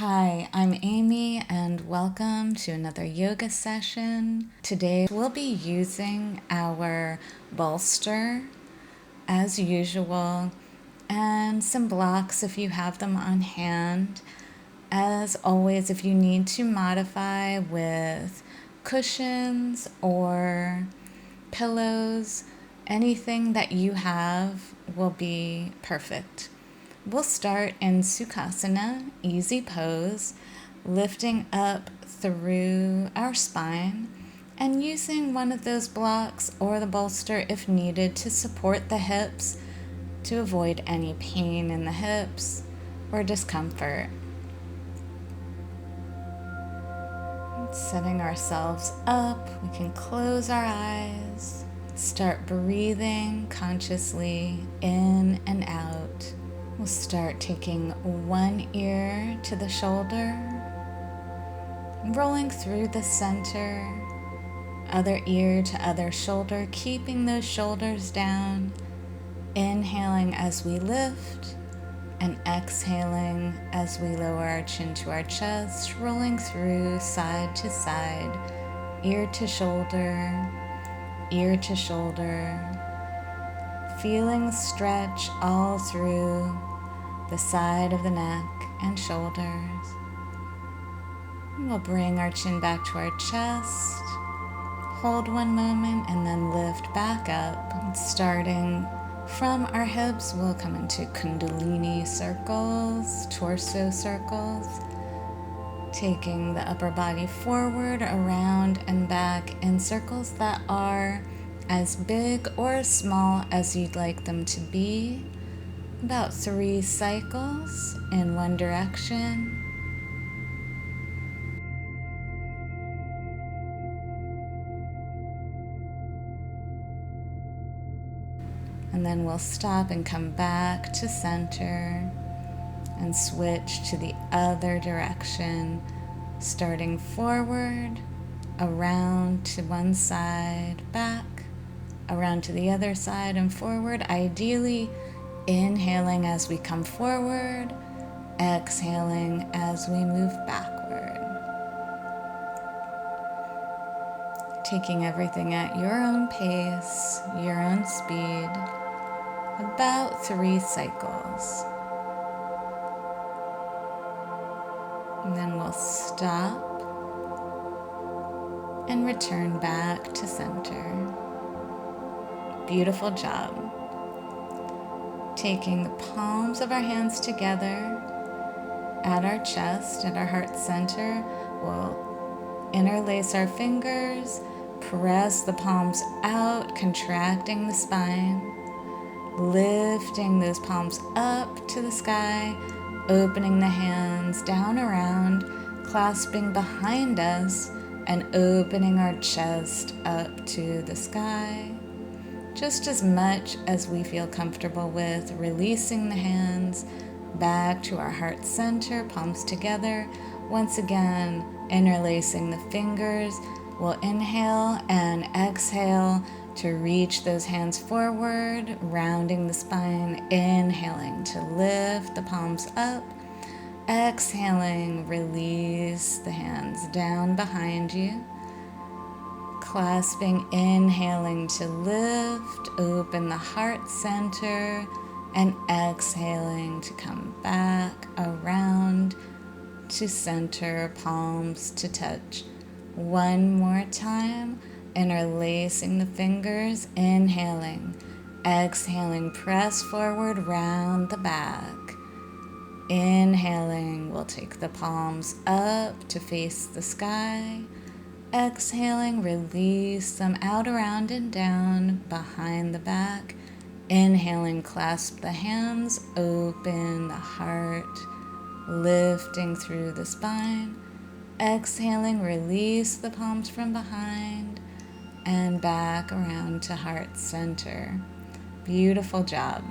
Hi, I'm Amy and welcome to another yoga session. Today we'll be using our bolster as usual and some blocks if you have them on hand. As always, if you need to modify with cushions or pillows, anything that you have will be perfect. We'll start in Sukhasana, easy pose, lifting up through our spine and using one of those blocks or the bolster if needed to support the hips to avoid any pain in the hips or discomfort. Setting ourselves up, we can close our eyes, start breathing consciously in and out. We'll start taking one ear to the shoulder, rolling through the center, other ear to other shoulder, keeping those shoulders down, inhaling as we lift and exhaling as we lower our chin to our chest, rolling through side to side, ear to shoulder, feeling stretch all through the side of the neck and shoulders. We'll bring our chin back to our chest, hold one moment, and then lift back up. Starting from our hips, we'll come into Kundalini circles, torso circles, taking the upper body forward, around, and back in circles that are as big or as small as you'd like them to be. About 3 cycles in one direction. And then we'll stop and come back to center and switch to the other direction, starting forward, around to one side, back, around to the other side and forward, ideally inhaling as we come forward, exhaling as we move backward. Taking everything at your own pace, your own speed, about 3 cycles. And then we'll stop and return back to center. Beautiful job. Taking the palms of our hands together at our chest, at our heart center, we'll interlace our fingers, press the palms out, contracting the spine, lifting those palms up to the sky, opening the hands down around, clasping behind us, and opening our chest up to the sky. Just as much as we feel comfortable with, releasing the hands back to our heart center, palms together. Once again, interlacing the fingers. We'll inhale and exhale to reach those hands forward, rounding the spine, inhaling to lift the palms up, exhaling, release the hands down behind you. Clasping, inhaling to lift, open the heart center, and exhaling to come back around to center, palms to touch. One more time, interlacing the fingers, inhaling, exhaling, press forward, round the back. Inhaling, we'll take the palms up to face the sky. Exhaling, release them out, around, and down behind the back. Inhaling, clasp the hands, open the heart, lifting through the spine. Exhaling, release the palms from behind and back around to heart center. Beautiful job.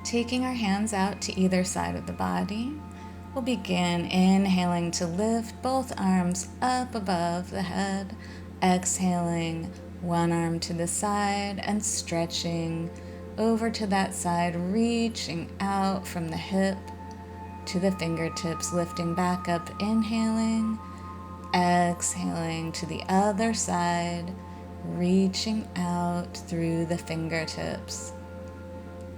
Taking our hands out to either side of the body, we'll begin inhaling to lift both arms up above the head, exhaling one arm to the side and stretching over to that side, reaching out from the hip to the fingertips, lifting back up, inhaling, exhaling to the other side, reaching out through the fingertips.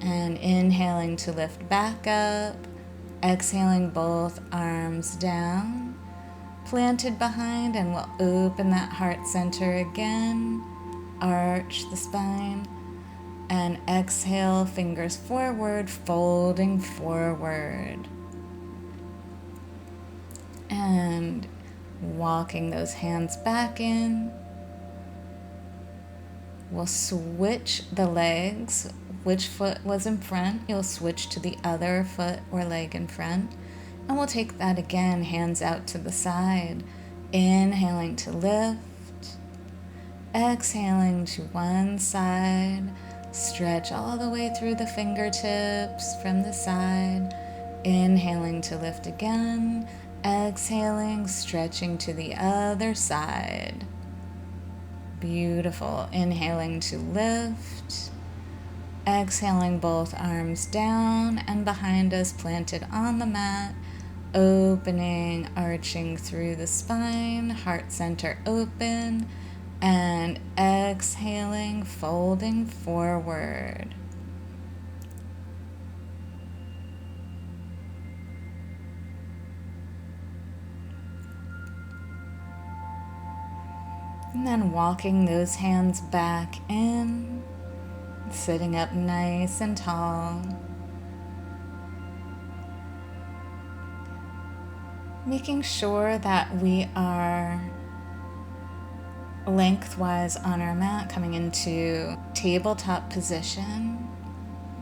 And inhaling to lift back up, exhaling both arms down, planted behind, and we'll open that heart center again, arch the spine, and exhale, fingers forward, folding forward. And walking those hands back in. We'll switch the legs. Which foot was in front, you'll switch to the other foot or leg in front. And we'll take that again, hands out to the side. Inhaling to lift. Exhaling to one side. Stretch all the way through the fingertips from the side. Inhaling to lift again. Exhaling, stretching to the other side. Beautiful. Inhaling to lift. Exhaling, both arms down and behind us, planted on the mat. Opening, arching through the spine, heart center open. And exhaling, folding forward. And then walking those hands back in, sitting up nice and tall. Making sure that we are lengthwise on our mat, coming into tabletop position.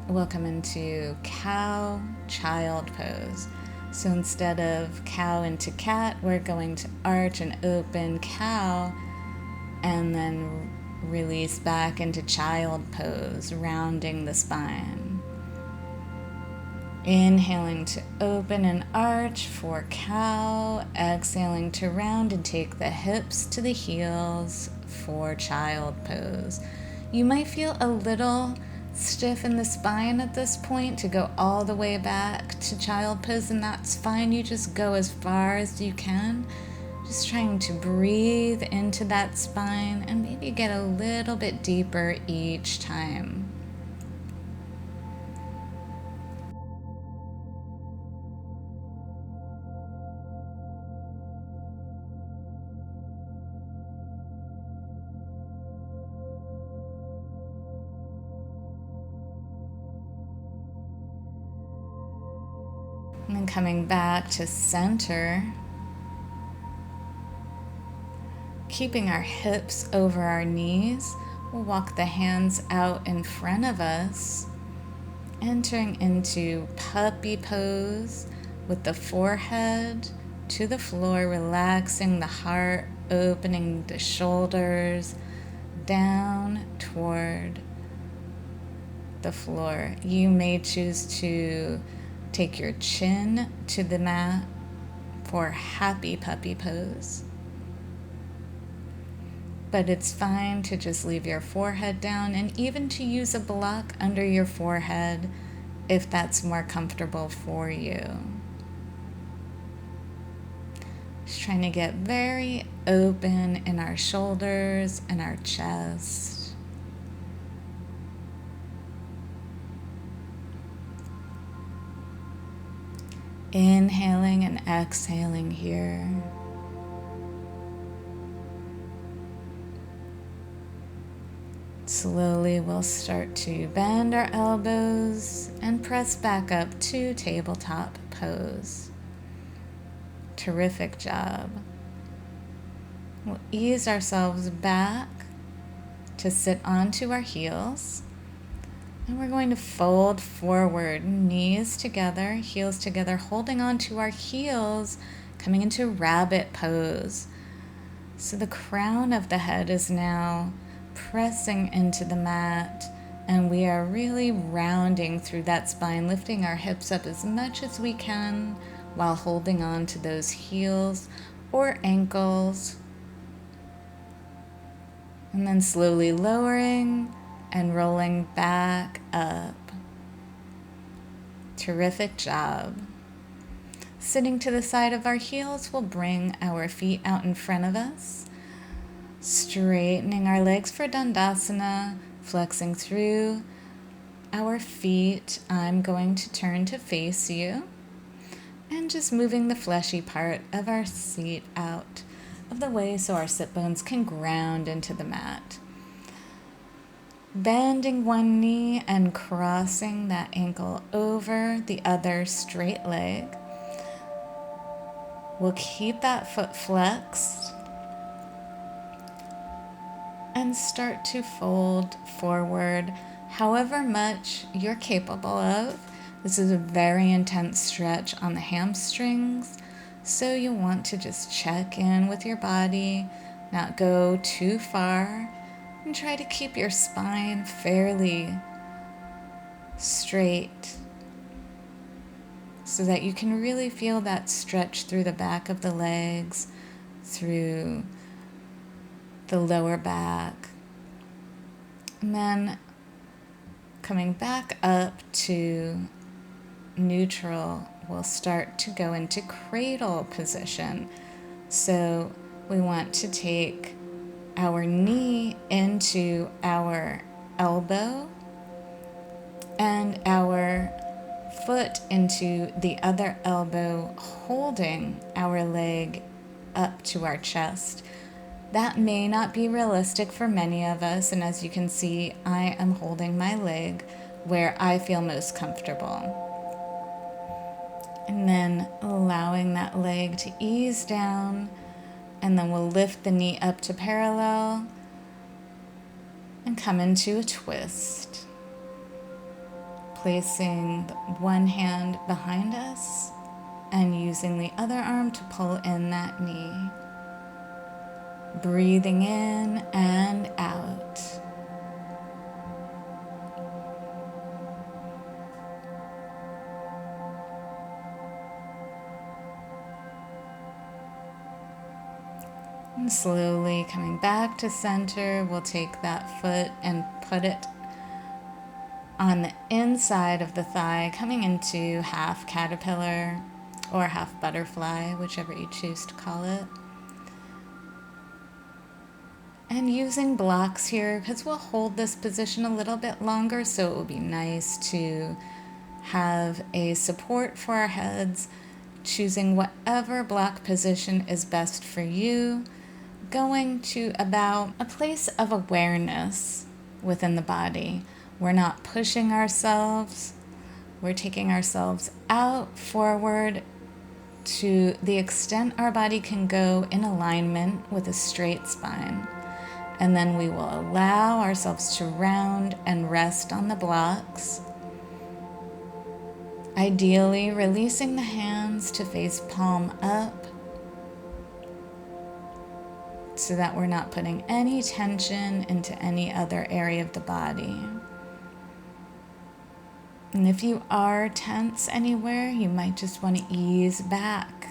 We'll come into cow, child pose. So instead of cow into cat, we're going to arch and open cow, and then release back into child pose, rounding the spine. Inhaling to open and arch for cow, exhaling to round and take the hips to the heels for child pose. You might feel a little stiff in the spine at this point to go all the way back to child pose, and that's fine. You just go as far as you can. Just trying to breathe into that spine and maybe get a little bit deeper each time. And then coming back to center. Keeping our hips over our knees, we'll walk the hands out in front of us, entering into puppy pose with the forehead to the floor, relaxing the heart, opening the shoulders down toward the floor. You may choose to take your chin to the mat for happy puppy pose. But it's fine to just leave your forehead down, and even to use a block under your forehead if that's more comfortable for you. Just trying to get very open in our shoulders and our chest. Inhaling and exhaling here. Slowly we'll start to bend our elbows and press back up to tabletop pose. Terrific job. We'll ease ourselves back to sit onto our heels. And we're going to fold forward, knees together, heels together, holding onto our heels, coming into rabbit pose. So the crown of the head is now pressing into the mat, and we are really rounding through that spine, lifting our hips up as much as we can while holding on to those heels or ankles. And then slowly lowering and rolling back up. Terrific job. Sitting to the side of our heels, we'll bring our feet out in front of us, straightening our legs for Dandasana, flexing through our feet. I'm going to turn to face you and just moving the fleshy part of our seat out of the way so our sit bones can ground into the mat. Bending one knee and crossing that ankle over the other straight leg. We'll keep that foot flexed and start to fold forward however much you're capable of. This is a very intense stretch on the hamstrings, so you want to just check in with your body, not go too far, and try to keep your spine fairly straight so that you can really feel that stretch through the back of the legs, through the lower back. And then coming back up to neutral, we'll start to go into cradle position. So we want to take our knee into our elbow and our foot into the other elbow, holding our leg up to our chest. That may not be realistic for many of us, and as you can see, I am holding my leg where I feel most comfortable. And then allowing that leg to ease down, and then we'll lift the knee up to parallel and come into a twist. Placing one hand behind us and using the other arm to pull in that knee. Breathing in and out. And slowly coming back to center, we'll take that foot and put it on the inside of the thigh, coming into half caterpillar or half butterfly, whichever you choose to call it. And using blocks here, because we'll hold this position a little bit longer, so it will be nice to have a support for our heads, choosing whatever block position is best for you, going to about a place of awareness within the body. We're not pushing ourselves. We're taking ourselves out, forward, to the extent our body can go in alignment with a straight spine. And then we will allow ourselves to round and rest on the blocks. Ideally, releasing the hands to face palm up so that we're not putting any tension into any other area of the body. And if you are tense anywhere, you might just want to ease back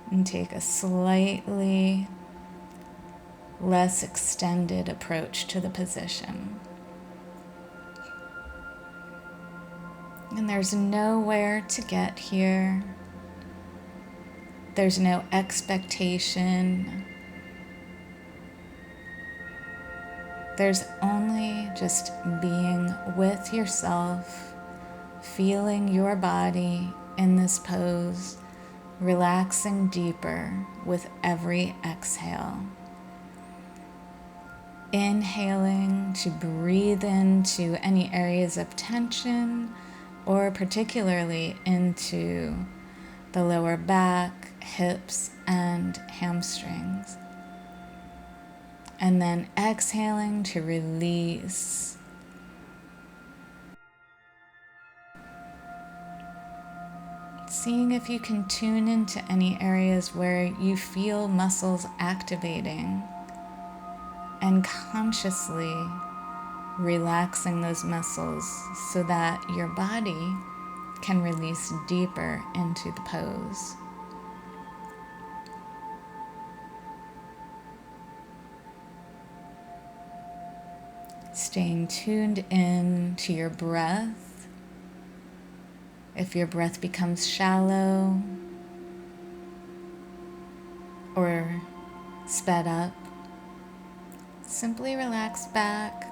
and take a slightly less extended approach to the position. And there's nowhere to get here. There's no expectation. There's only just being with yourself, feeling your body in this pose, relaxing deeper with every exhale. Inhaling to breathe into any areas of tension, or particularly into the lower back, hips, and hamstrings. And then exhaling to release. Seeing if you can tune into any areas where you feel muscles activating and consciously relaxing those muscles so that your body can release deeper into the pose. Staying tuned in to your breath If your breath becomes shallow or sped up, simply relax back.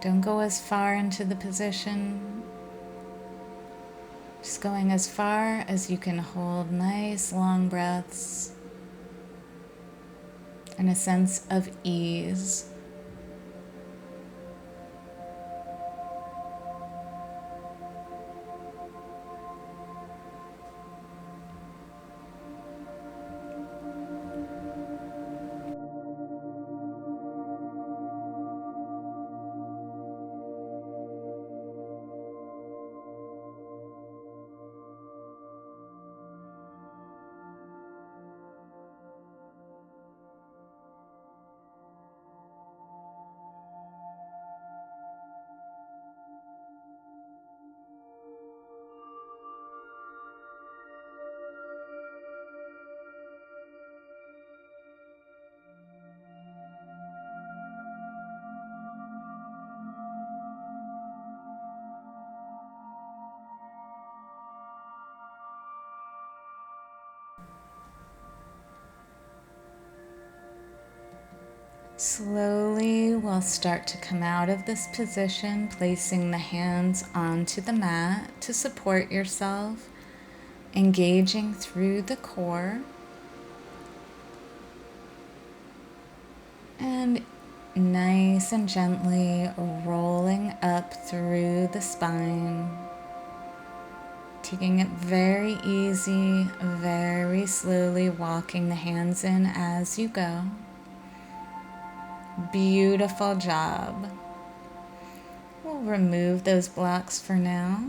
Don't go as far into the position. Just going as far as you can hold nice long breaths and a sense of ease. Slowly, we'll start to come out of this position, placing the hands onto the mat to support yourself, engaging through the core, and nice and gently rolling up through the spine, taking it very easy, very slowly, walking the hands in as you go. Beautiful job. We'll remove those blocks for now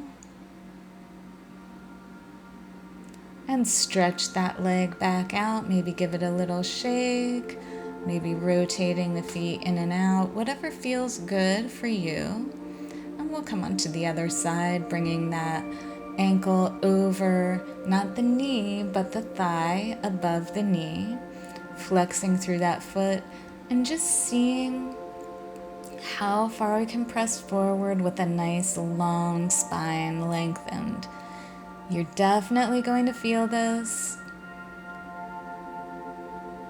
and stretch that leg back out. Maybe give it a little shake, maybe rotating the feet in and out, whatever feels good for you. And we'll come onto the other side, bringing that ankle over, not the knee, but the thigh above the knee, flexing through that foot and just seeing how far we can press forward with a nice long spine lengthened. You're definitely going to feel this.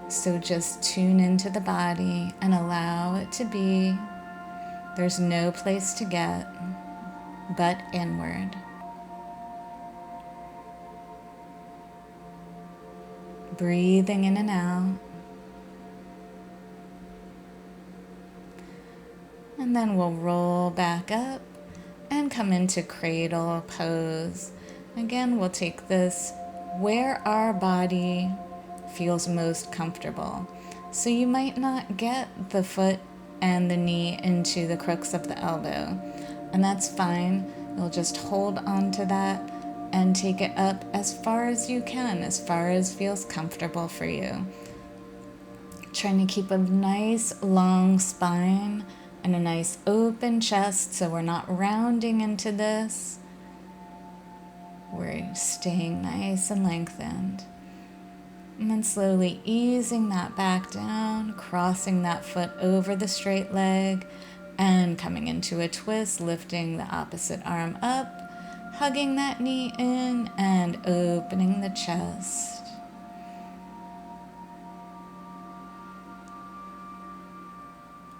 So just tune into the body and allow it to be. There's no place to get but inward. Breathing in and out. And then we'll roll back up and come into cradle pose. Again, we'll take this where our body feels most comfortable. So you might not get the foot and the knee into the crooks of the elbow, and that's fine. You'll just hold on to that and take it up as far as you can, as far as feels comfortable for you. Trying to keep a nice long spine and a nice open chest so we're not rounding into this. We're staying nice and lengthened. And then slowly easing that back down, crossing that foot over the straight leg, and coming into a twist, lifting the opposite arm up, hugging that knee in, and opening the chest.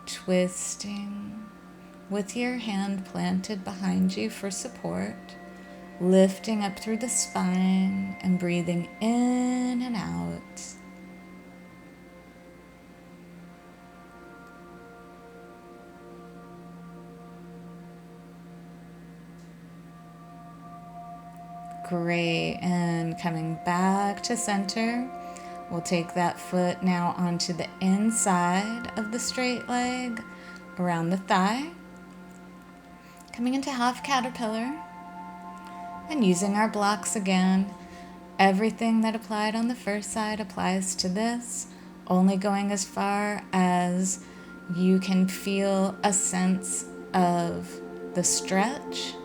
Twisting with your hand planted behind you for support, lifting up through the spine and breathing in and out. Great, and coming back to center. We'll take that foot now onto the inside of the straight leg, around the thigh. Coming into half caterpillar. And using our blocks again. Everything that applied on the first side applies to this, only going as far as you can feel a sense of the stretch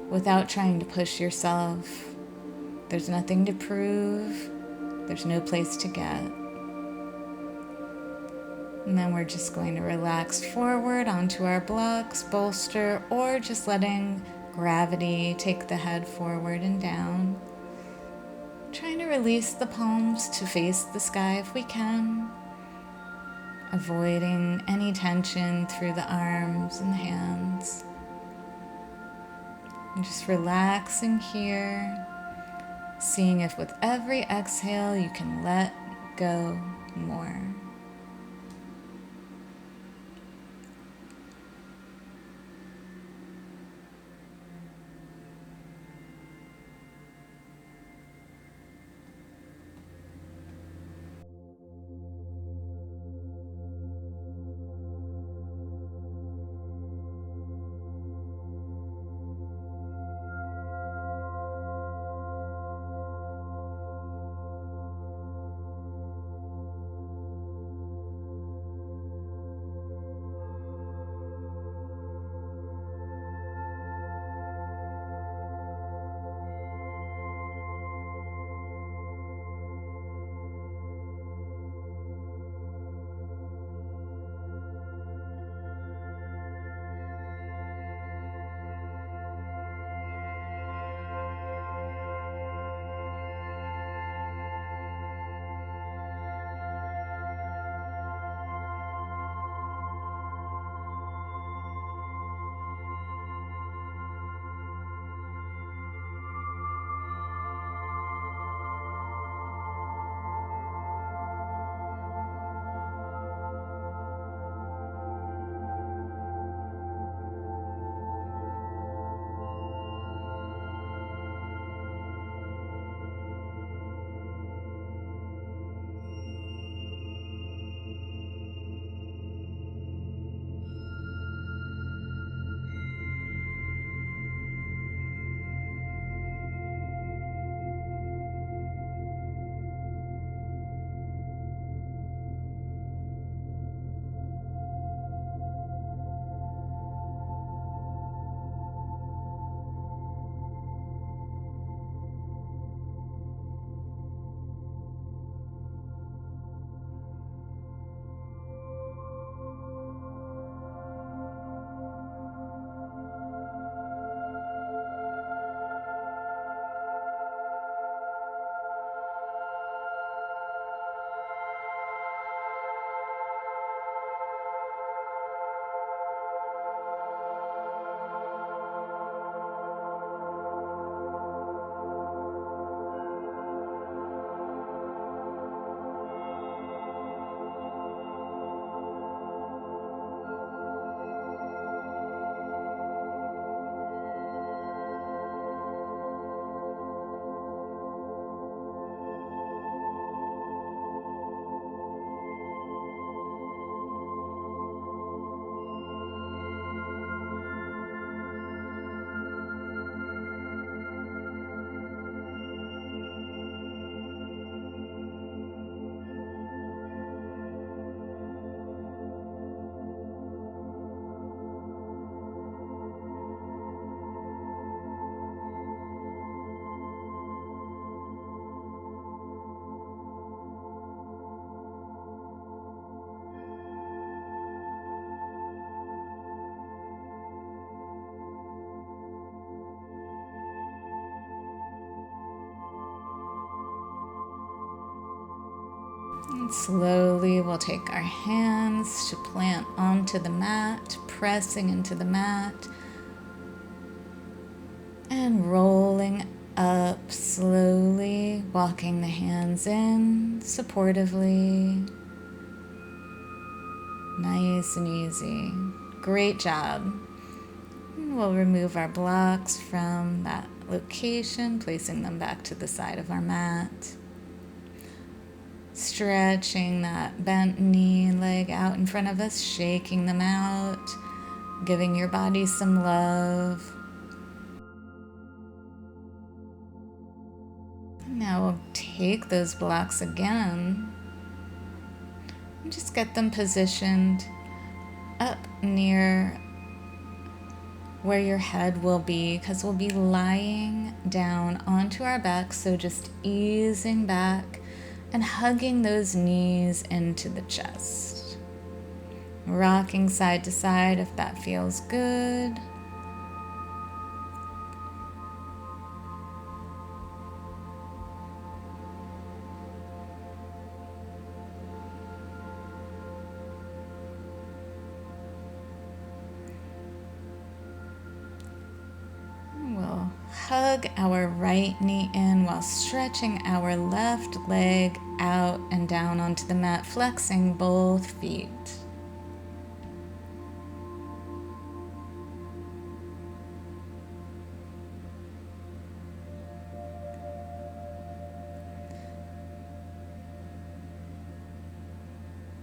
without trying to push yourself. There's nothing to prove. There's no place to get. And then we're just going to relax forward onto our blocks, bolster, or just letting gravity take the head forward and down. Trying to release the palms to face the sky if we can, avoiding any tension through the arms and the hands. And just relaxing here, seeing if with every exhale you can let go more. And slowly we'll take our hands to plant onto the mat, pressing into the mat, and rolling up slowly, walking the hands in supportively. Nice and easy. Great job. And we'll remove our blocks from that location, placing them back to the side of our mat. Stretching that bent knee and leg out in front of us, shaking them out, giving your body some love. Now we'll take those blocks again and just get them positioned up near where your head will be, because we'll be lying down onto our back, so just easing back and hugging those knees into the chest. Rocking side to side if that feels good. hug our right knee in while stretching our left leg out and down onto the mat, flexing both feet.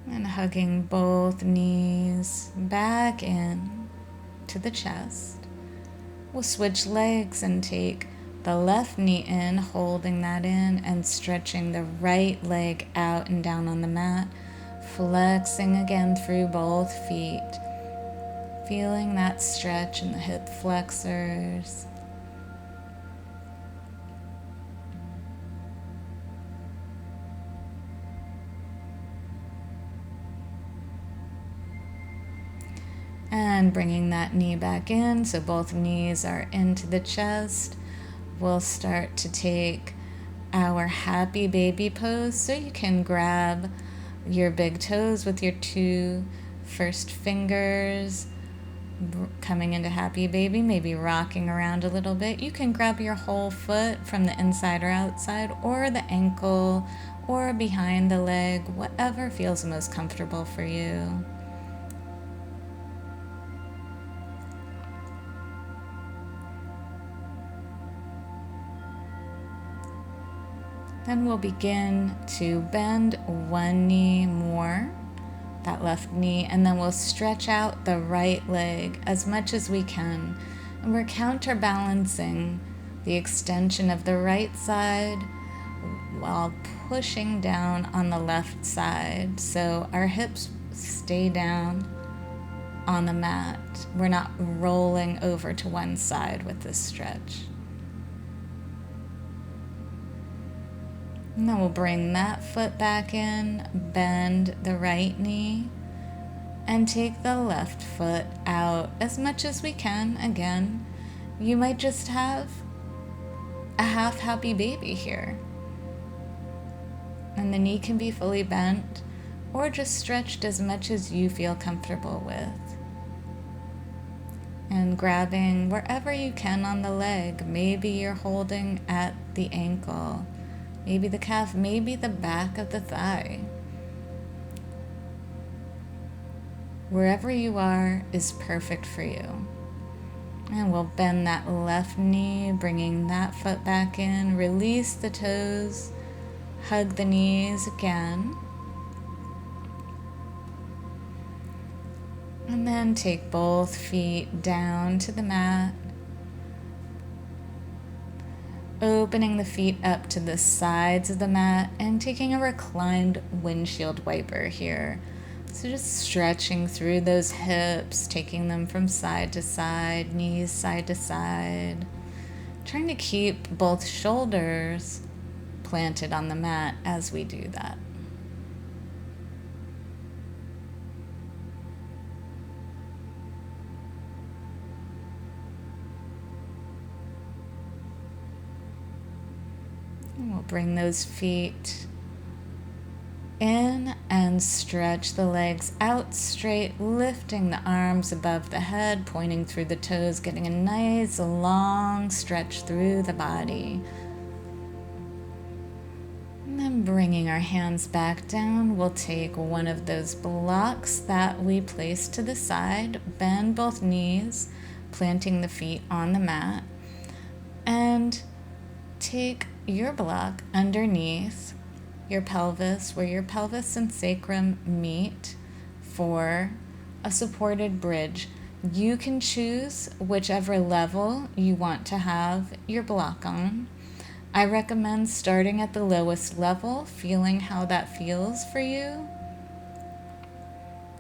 And hugging both knees back in to the chest. We'll switch legs and take the left knee in, holding that in, and stretching the right leg out and down on the mat, flexing again through both feet, feeling that stretch in the hip flexors. And bringing that knee back in so both knees are into the chest. We'll start to take our happy baby pose. So you can grab your big toes with your two first fingers, coming into happy baby, maybe rocking around a little bit. You can grab your whole foot from the inside or outside, or the ankle, or behind the leg, whatever feels most comfortable for you. Then we'll begin to bend one knee more, that left knee, and then we'll stretch out the right leg as much as we can. And we're counterbalancing the extension of the right side while pushing down on the left side. So our hips stay down on the mat. We're not rolling over to one side with this stretch. And then we'll bring that foot back in, bend the right knee, and take the left foot out as much as we can. Again, you might just have a half happy baby here. And the knee can be fully bent or just stretched as much as you feel comfortable with. And grabbing wherever you can on the leg. Maybe you're holding at the ankle. Maybe the calf, maybe the back of the thigh. Wherever you are is perfect for you. And we'll bend that left knee, bringing that foot back in. Release the toes. Hug the knees again. And then take both feet down to the mat. Opening the feet up to the sides of the mat and taking a reclined windshield wiper here. So just stretching through those hips, taking them from side to side, knees side to side. Trying to keep both shoulders planted on the mat as we do that. And we'll bring those feet in and stretch the legs out straight, lifting the arms above the head, pointing through the toes, getting a nice long stretch through the body. And then bringing our hands back down, we'll take one of those blocks that we placed to the side, bend both knees, planting the feet on the mat, and take your block underneath your pelvis, where your pelvis and sacrum meet, for a supported bridge. You can choose whichever level you want to have your block on. I recommend starting at the lowest level, feeling how that feels for you.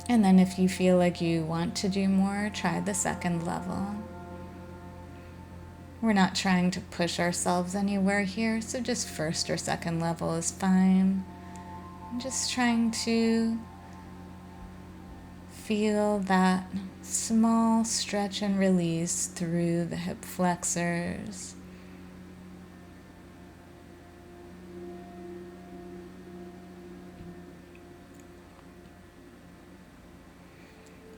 And then if you feel like you want to do more, try the second level. We're not trying to push ourselves anywhere here, so just first or second level is fine. I'm just trying to feel that small stretch and release through the hip flexors.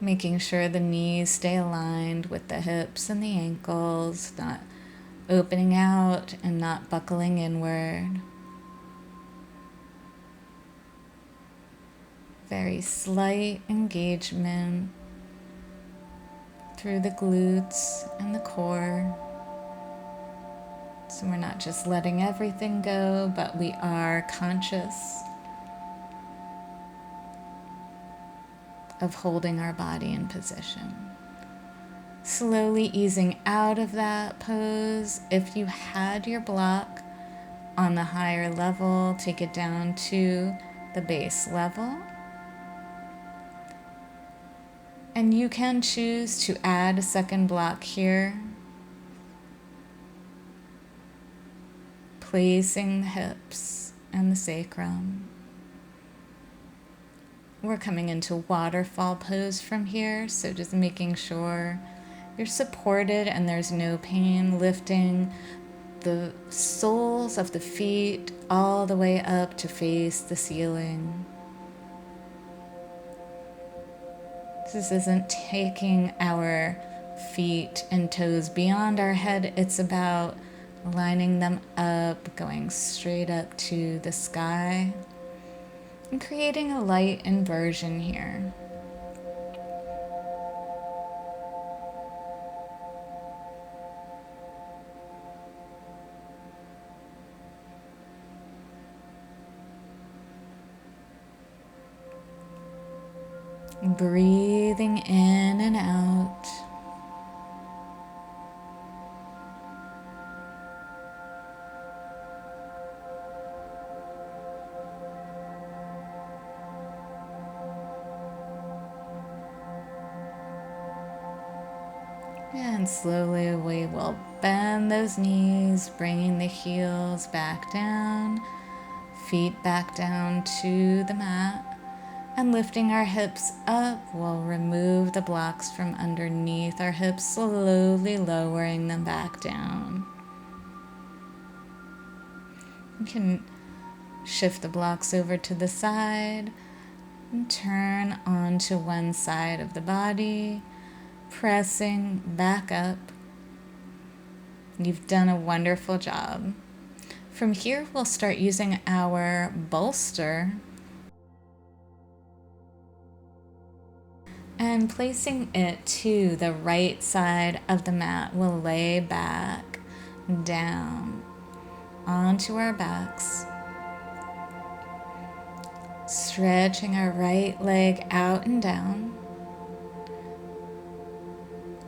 Making sure the knees stay aligned with the hips and the ankles, not opening out and not buckling inward. Very slight engagement through the glutes and the core. So we're not just letting everything go, but we are conscious of holding our body in position. Slowly easing out of that pose. If you had your block on the higher level, take it down to the base level. And you can choose to add a second block here, placing the hips and the sacrum. We're coming into waterfall pose from here, so just making sure you're supported and there's no pain, lifting the soles of the feet all the way up to face the ceiling. This isn't taking our feet and toes beyond our head. It's about lining them up, going straight up to the sky, and creating a light inversion here. Breathing in and out. And slowly we will bend those knees, bringing the heels back down, feet back down to the mat. And lifting our hips up, we'll remove the blocks from underneath our hips, slowly lowering them back down. You can shift the blocks over to the side and turn onto one side of the body, pressing back up. You've done a wonderful job. From here, we'll start using our bolster and placing it to the right side of the mat. We'll lay back down onto our backs, stretching our right leg out and down.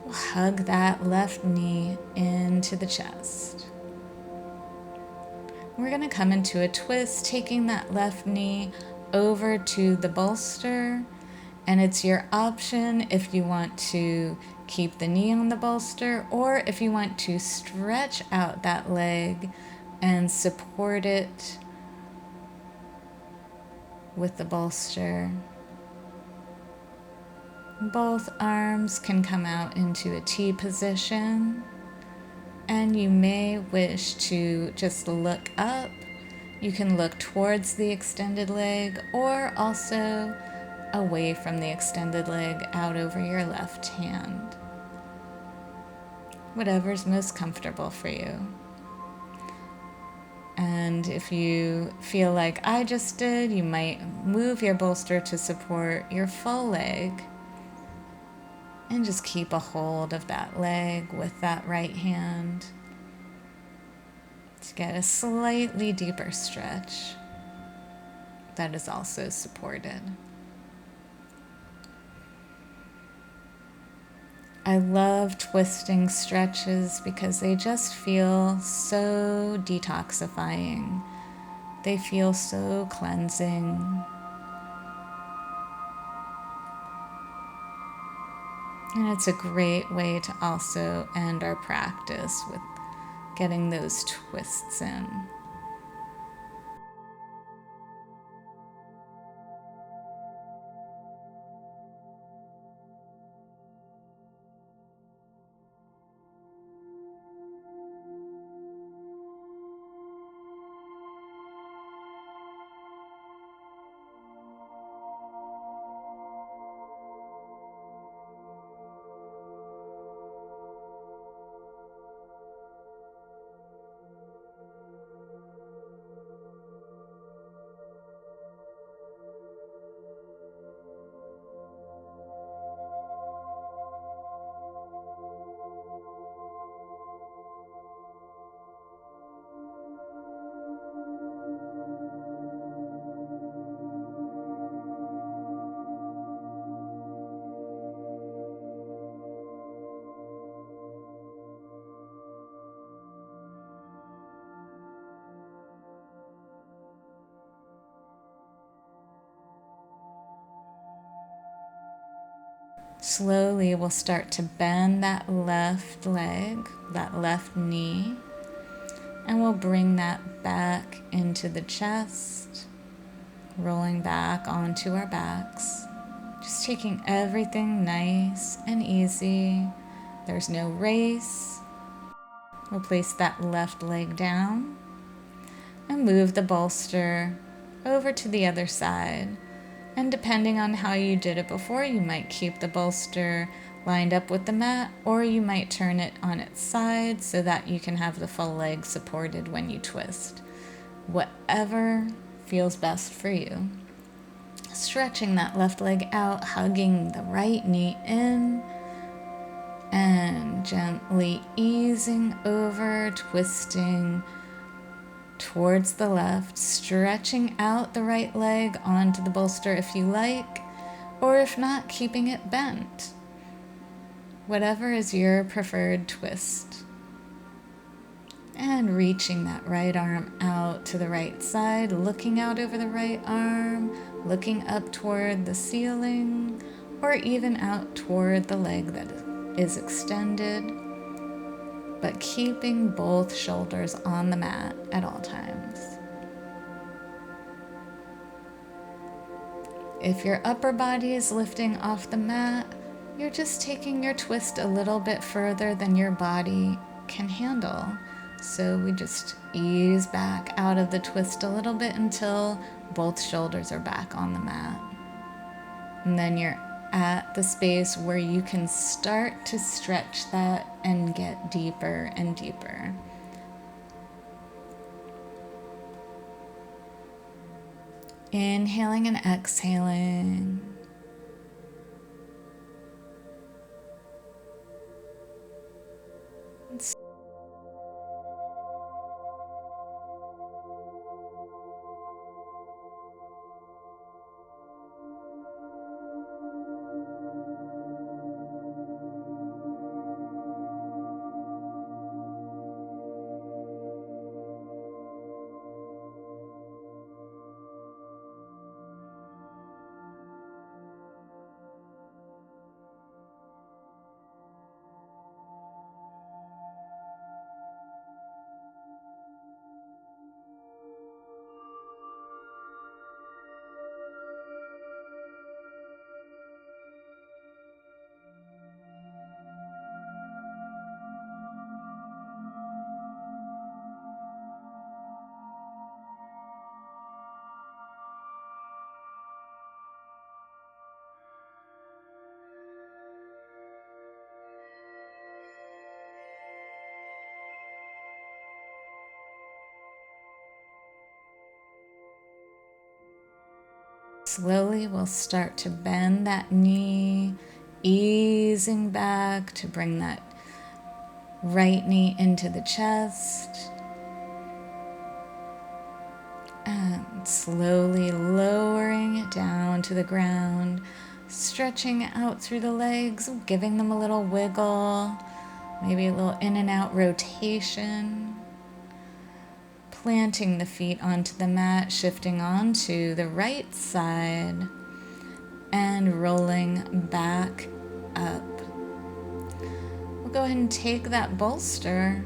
We'll hug that left knee into the chest. We're going to come into a twist, taking that left knee over to the bolster. And it's your option if you want to keep the knee on the bolster or if you want to stretch out that leg and support it with the bolster. Both arms can come out into a T position, and you may wish to just look up. You can look towards the extended leg or also away from the extended leg out over your left hand. Whatever's most comfortable for you. And if you feel like I just did, you might move your bolster to support your full leg and just keep a hold of that leg with that right hand to get a slightly deeper stretch that is also supported. I love twisting stretches because they just feel so detoxifying. They feel so cleansing. And it's a great way to also end our practice with getting those twists in. Slowly, we'll start to bend that left leg, that left knee, and we'll bring that back into the chest, rolling back onto our backs. Just taking everything nice and easy. There's no race. We'll place that left leg down and move the bolster over to the other side. And depending on how you did it before, you might keep the bolster lined up with the mat, or you might turn it on its side so that you can have the full leg supported when you twist. Whatever feels best for you. Stretching that left leg out, hugging the right knee in, and gently easing over, twisting towards the left, stretching out the right leg onto the bolster if you like, or if not, keeping it bent. Whatever is your preferred twist. And reaching that right arm out to the right side, looking out over the right arm, looking up toward the ceiling, or even out toward the leg that is extended, but keeping both shoulders on the mat at all times. If your upper body is lifting off the mat, you're just taking your twist a little bit further than your body can handle. So we just ease back out of the twist a little bit until both shoulders are back on the mat. And then you're at the space where you can start to stretch that and get deeper and deeper. Inhaling and exhaling. Slowly we'll start to bend that knee, easing back to bring that right knee into the chest. And slowly lowering it down to the ground, stretching out through the legs, giving them a little wiggle, maybe a little in and out rotation. Planting the feet onto the mat, shifting onto the right side, and rolling back up. We'll go ahead and take that bolster,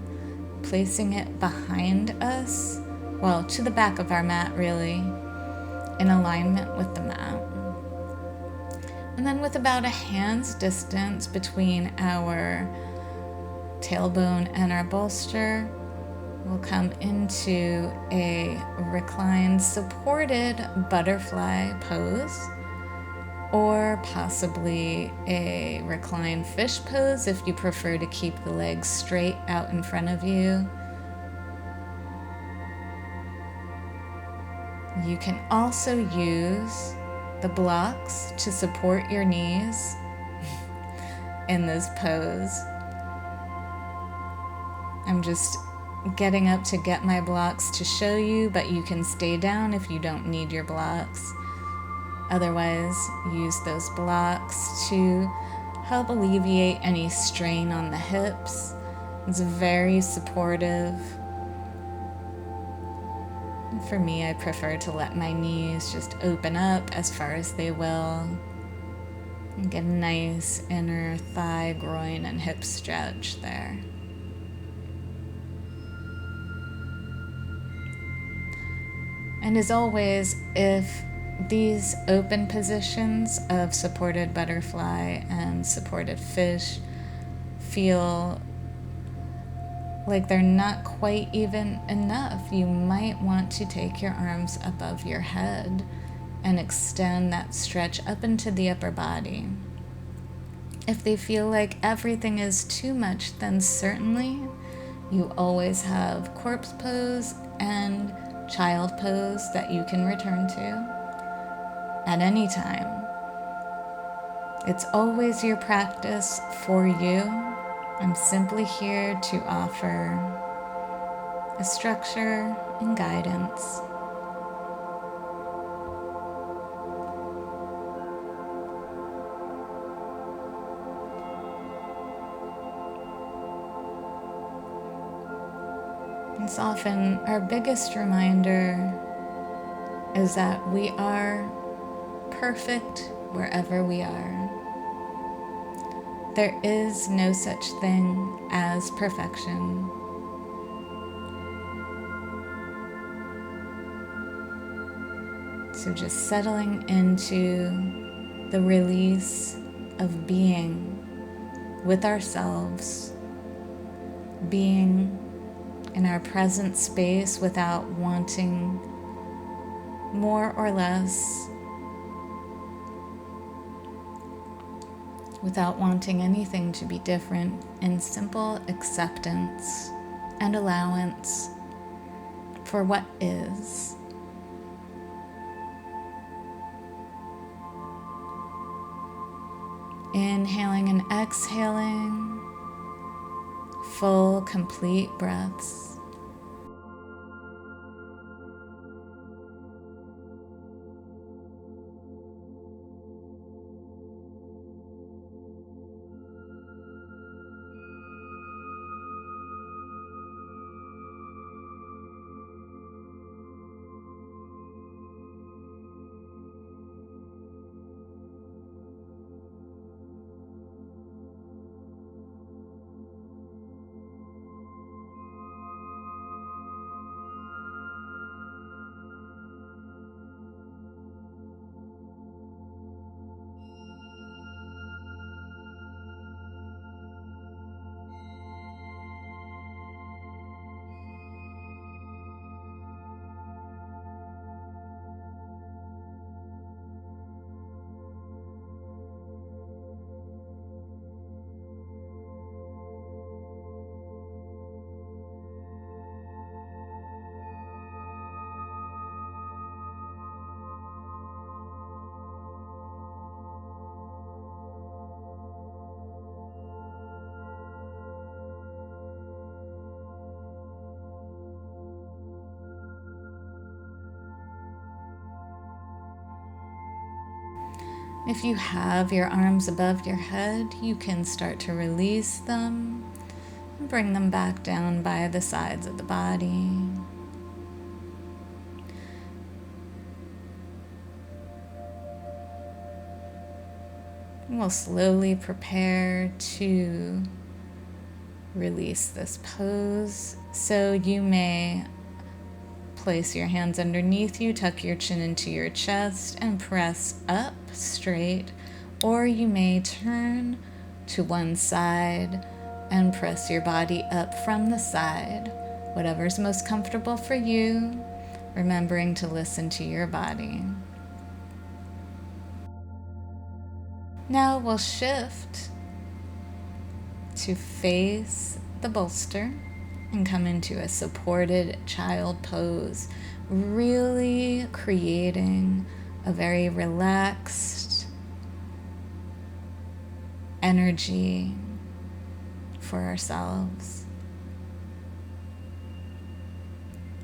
placing it behind us, well, to the back of our mat really, in alignment with the mat. And then with about a hand's distance between our tailbone and our bolster, we'll come into a reclined, supported butterfly pose, or possibly a reclined fish pose if you prefer to keep the legs straight out in front of you. You can also use the blocks to support your knees in this pose. I'm just getting up to get my blocks to show you, but you can stay down if you don't need your blocks. Otherwise, use those blocks to help alleviate any strain on the hips. It's very supportive. For me, I prefer to let my knees just open up as far as they will. And get a nice inner thigh, groin, and hip stretch there. And as always, if these open positions of supported butterfly and supported fish feel like they're not quite even enough, you might want to take your arms above your head and extend that stretch up into the upper body. If they feel like everything is too much, then certainly you always have corpse pose and child pose that you can return to at any time. It's always your practice for you. I'm simply here to offer a structure and guidance. It's often our biggest reminder is that we are perfect wherever we are. There is no such thing as perfection. So just settling into the release of being with ourselves, being in our present space without wanting more or less, without wanting anything to be different, in simple acceptance and allowance for what is. Inhaling and exhaling, full, complete breaths. If you have your arms above your head, you can start to release them and bring them back down by the sides of the body. We'll slowly prepare to release this pose. So you may place your hands underneath you, tuck your chin into your chest, and press up straight. Or you may turn to one side and press your body up from the side. Whatever's most comfortable for you, remembering to listen to your body. Now we'll shift to face the bolster and come into a supported child pose, really creating a very relaxed energy for ourselves.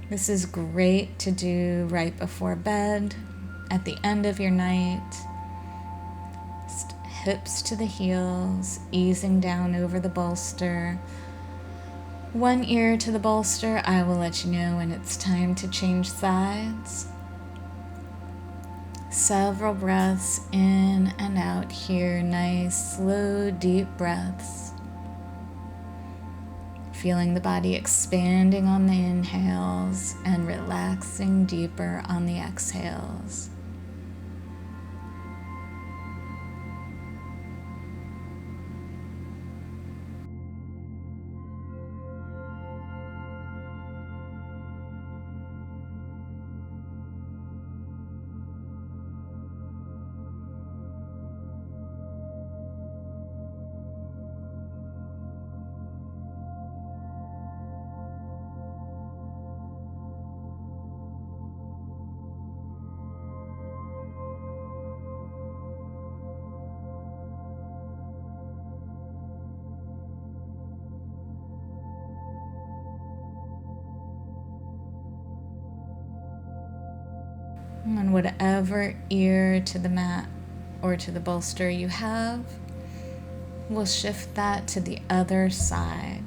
This is great to do right before bed, at the end of your night. Hips to the heels, easing down over the bolster. One ear to the bolster. I will let you know when it's time to change sides. Several breaths in and out here, nice, slow, deep breaths. Feeling the body expanding on the inhales and relaxing deeper on the exhales. And whatever ear to the mat or to the bolster you have, we'll shift that to the other side.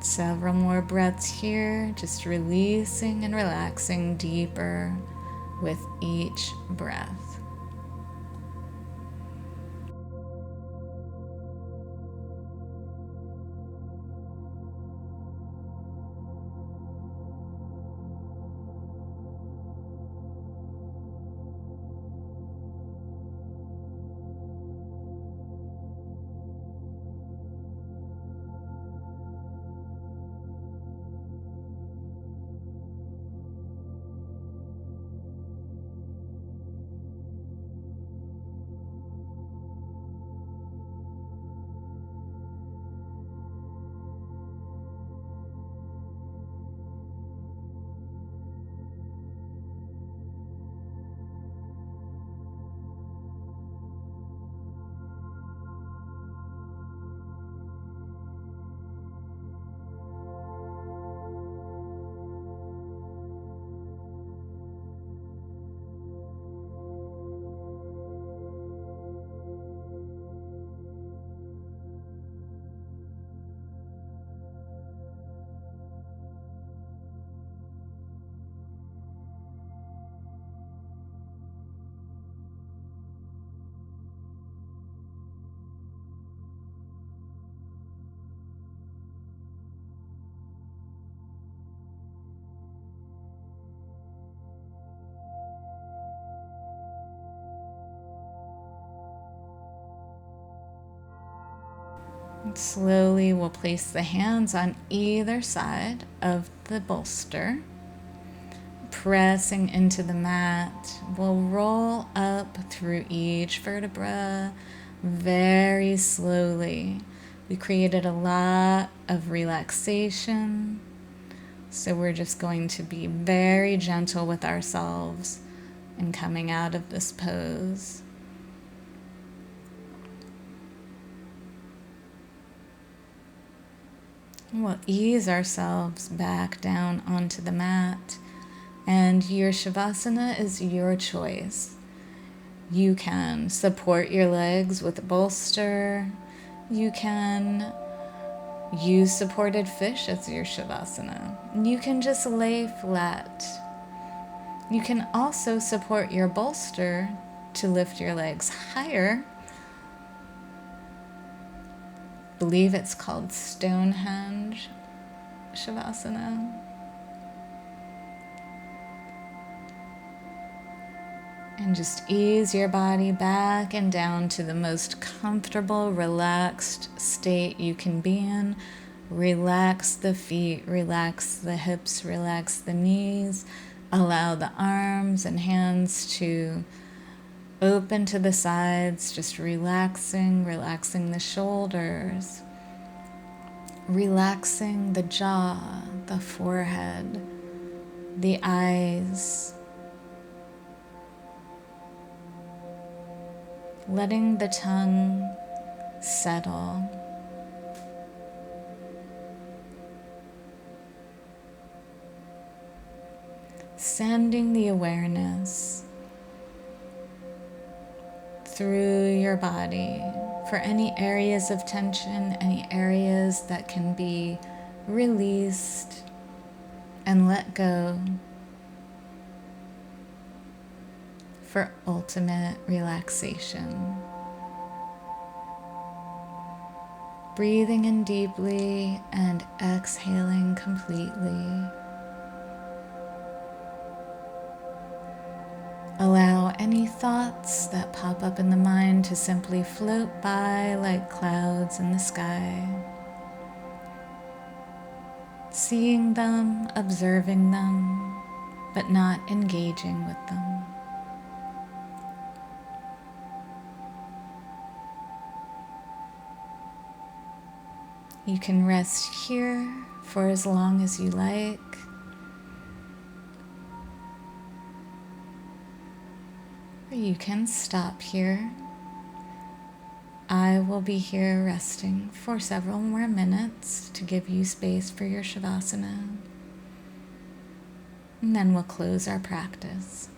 Several more breaths here, just releasing and relaxing deeper with each breath. And slowly we'll place the hands on either side of the bolster, pressing into the mat. We'll roll up through each vertebra very slowly. We created a lot of relaxation, so we're just going to be very gentle with ourselves in coming out of this pose. We'll ease ourselves back down onto the mat, and your Shavasana is your choice. You can support your legs with a bolster. You can use supported fish as your Shavasana. You can just lay flat. You can also support your bolster to lift your legs higher. I believe it's called Stonehenge Shavasana. And just ease your body back and down to the most comfortable, relaxed state you can be in. Relax the feet, relax the hips, relax the knees. Allow the arms and hands to open to the sides, just relaxing the shoulders, relaxing the jaw, the forehead, the eyes, letting the tongue settle. Sending the awareness through your body for any areas of tension, any areas that can be released, and let go for ultimate relaxation. Breathing in deeply and exhaling completely. Allow any thoughts that pop up in the mind to simply float by like clouds in the sky. Seeing them, observing them, but not engaging with them. You can rest here for as long as you like. Or you can stop here. I will be here resting for several more minutes to give you space for your Shavasana. And then we'll close our practice.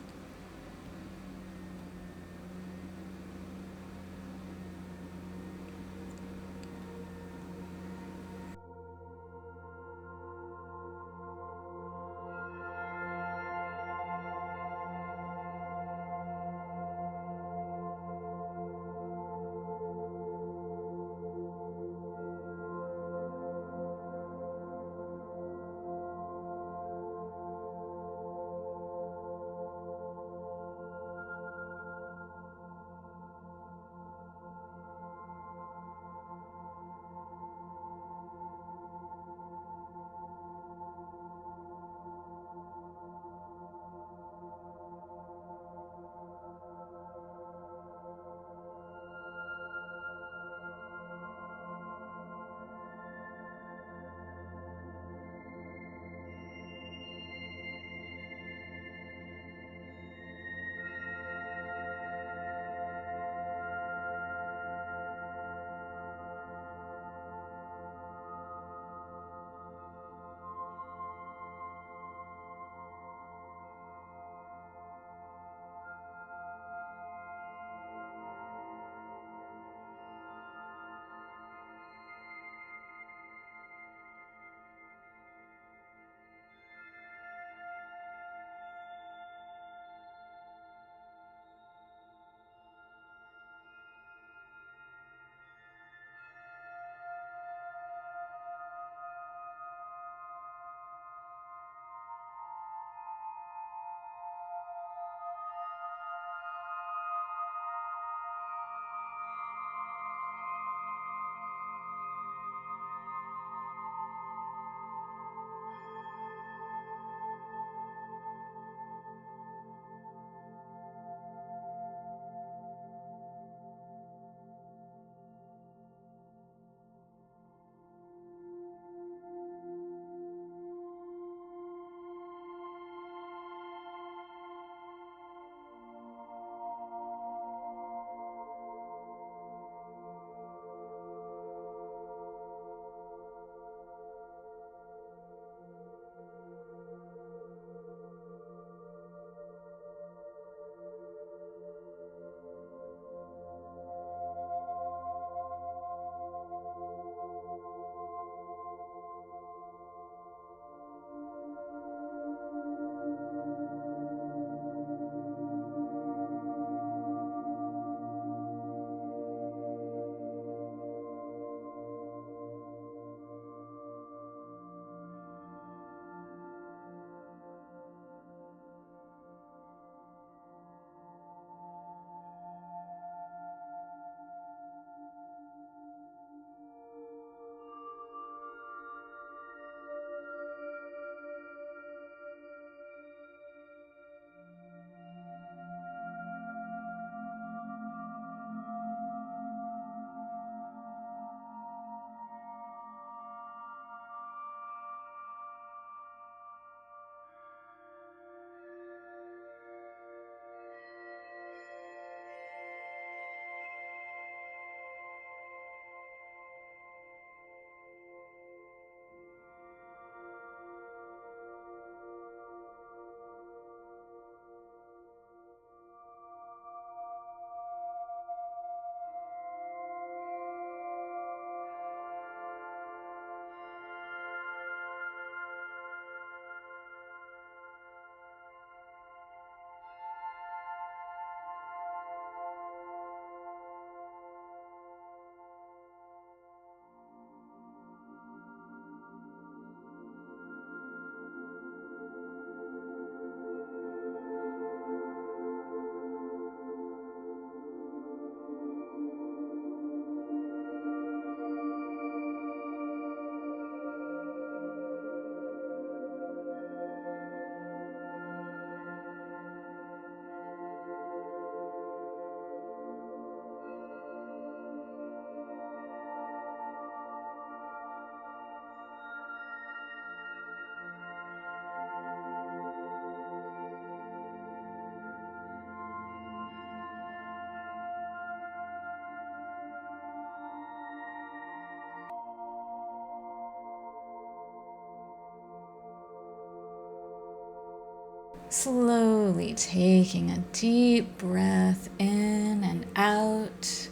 Slowly taking a deep breath in and out.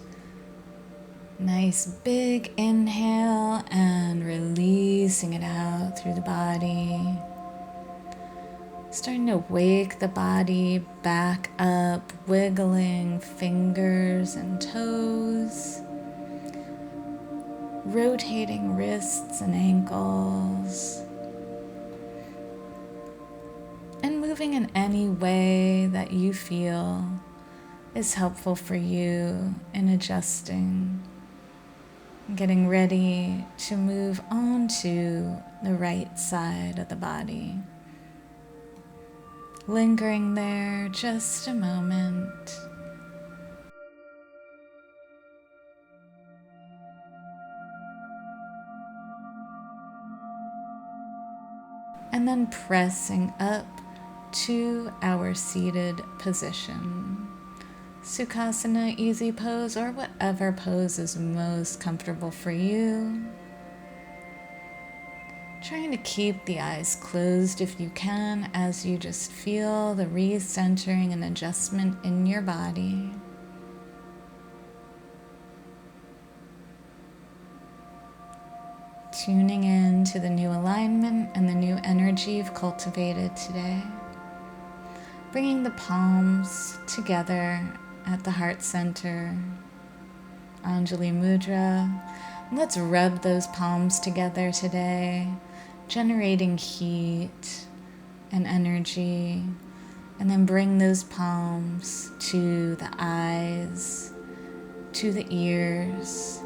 Nice big inhale and releasing it out through the body. Starting to wake the body back up, wiggling fingers and toes, rotating wrists and ankles, and moving in any way that you feel is helpful for you in adjusting, getting ready to move on to the right side of the body. Lingering there just a moment. And then pressing up to our seated position. Sukhasana, easy pose, or whatever pose is most comfortable for you. Trying to keep the eyes closed if you can as you just feel the recentering and adjustment in your body. Tuning in to the new alignment and the new energy you've cultivated today. Bringing the palms together at the heart center, Anjali Mudra. Let's rub those palms together today, generating heat and energy, and then bring those palms to the eyes, to the ears,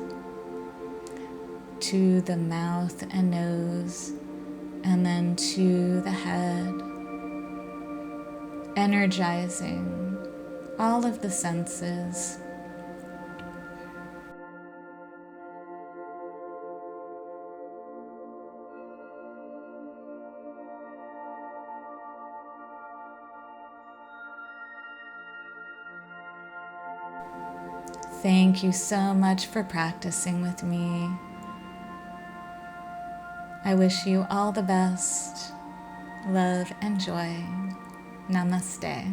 to the mouth and nose, and then to the head, energizing all of the senses. Thank you so much for practicing with me. I wish you all the best, love and joy. Namaste.